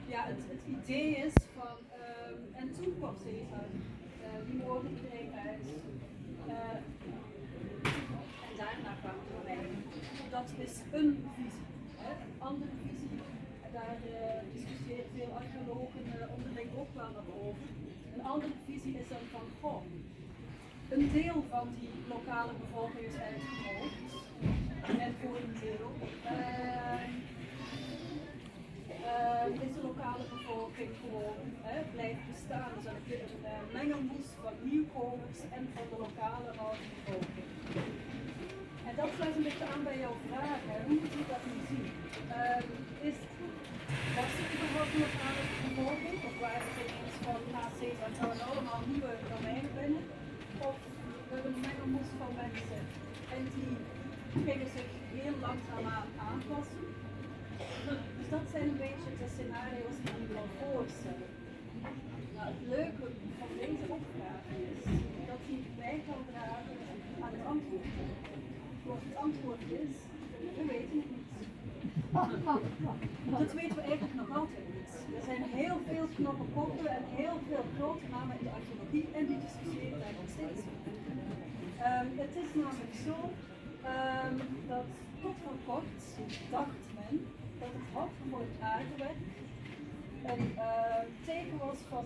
Ja, het idee is van, en toen kwam Caesar, die moordde iedereen uit. En daarna kwamen de Romeinen. Dat is een visie, hè? Een andere visie. En daar discussiëren veel archeologen onderling ook wel nog over. Een andere visie is dan van, goh, een deel van die lokale bevolking is uitgemoord. En voor een deel is de lokale bevolking gewoon blijft bestaan. Dus dan heb je een mengelmoes van nieuwkomers en van de lokale oude bevolking. En dat sluit een beetje aan bij jouw vraag. Hoe moet je dat nu zien? Was het überhaupt een lokale bevolking? Of waren het ineens van Caesar en zouden allemaal nieuwe Romeinen binnen? Of we hebben een mengelmoes van mensen en die gingen zich heel langzaamaan aanpassen. Dus dat zijn een beetje de scenario's die ik wil voorstellen. Nou, het leuke van deze opgave is dat hij bij kan dragen aan het antwoord. Want het antwoord is, we weten het niet. Dat weten we eigenlijk nog altijd niet. Er zijn heel veel knappe koppen en heel veel grote namen in de archeologie en die discussiëren daar nog steeds over. Het is namelijk zo dat tot voor kort dacht men dat het handgemaakt aardewerk een teken was van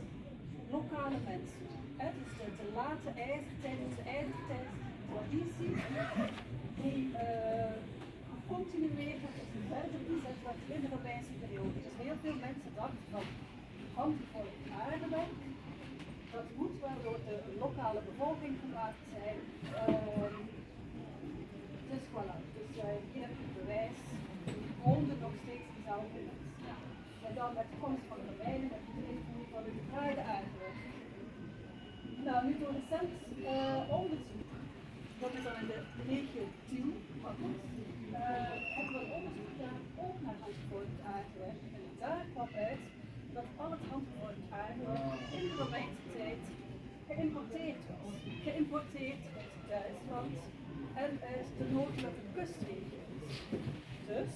lokale mensen. Dus de late ijzertijd, de ijzertijd traditie, die gecontinueerd wordt en verder gezet wordt in de Romeinse periode. Dus heel veel mensen dachten van handgemaakt aardewerk, dat moet wel door de lokale bevolking gemaakt zijn. Dus voilà, dus hier heb je het bewijs, die woonden nog steeds dezelfde mensen. Ja. En dan met de komst van de Romeinen heb je de invoering van de gedraaide aardewerk. Nou, nu door recent onderzoek, dat is dan in de regio Tiel, maar goed, hebben we een onderzoek gedaan ook naar handgevormd aardewerk. En daar kwam uit dat al het handgevormd aardewerk in de Romeinse tijd geïmporteerd was. Geïmporteerd uit Duitsland en uit de noordelijke kustregio's. Dus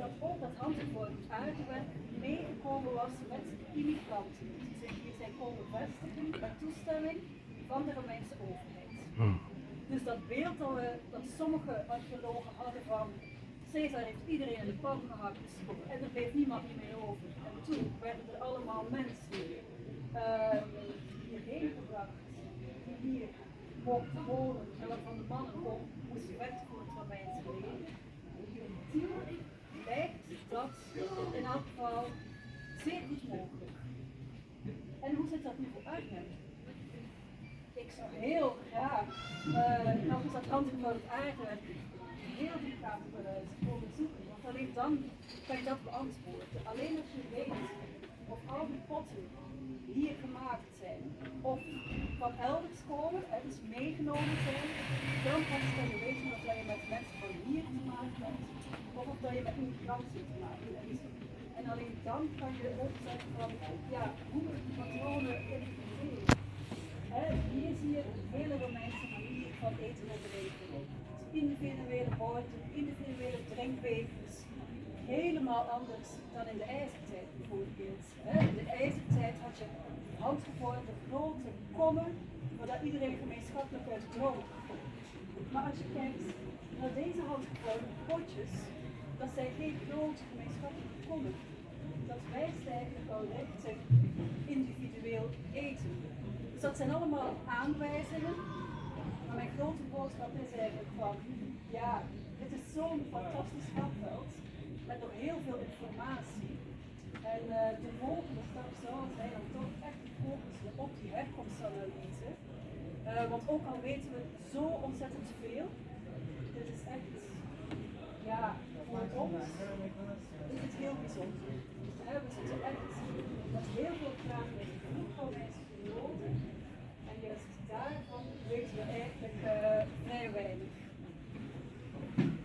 dat ook dat handgevormd aardewerk meegekomen was met immigranten die zich hier zijn komen vestigen met toestemming van de Romeinse overheid. Dus dat beeld dat sommige archeologen hadden van Caesar heeft iedereen in de pan gehakt en er bleef niemand meer over. En toen werden er allemaal mensen hierheen gebracht die hier mochten wonen en waarvan de mannen ook moesten vechten voor het Romeinse leger. Tiel lijkt dat in elk geval zeer goed mogelijk. En hoe zit dat nu voor uitleg? Ik zou heel graag nog eens dat handgevormd aardewerk heel diepgaand onderzoeken, want alleen dan kan je dat beantwoorden. Alleen als je weet of al die potten hier gemaakt zijn, of van elders komen, dus meegenomen zijn, dan kan je weten of je met mensen van hier te maken hebt, of dat je met immigranten te maken hebt. En alleen dan kan je ook zeggen van, ja, hoe die patronen identificeren. Hier zie je een hele Romeinse manier van eten en drinken. Individuele borden, individuele drinkbevers. Helemaal anders dan in de ijzertijd bijvoorbeeld. In de ijzertijd had je handgevormde grote kommen, waar iedereen gemeenschappelijk uit dronk. Maar als je kijkt naar deze handgevormde potjes, dat zijn geen grote gemeenschappelijke kommen. Dat wijst eigenlijk al richting individueel eten. Dus dat zijn allemaal aanwijzingen. Maar mijn grote boodschap is eigenlijk van, ja, dit is zo'n fantastisch grafveld met nog heel veel informatie. En de volgende stap zou zijn om toch echt te focussen op die herkomstanalyse. Want ook al weten we zo ontzettend veel, dit is echt, ja, voor ons is het heel bijzonder.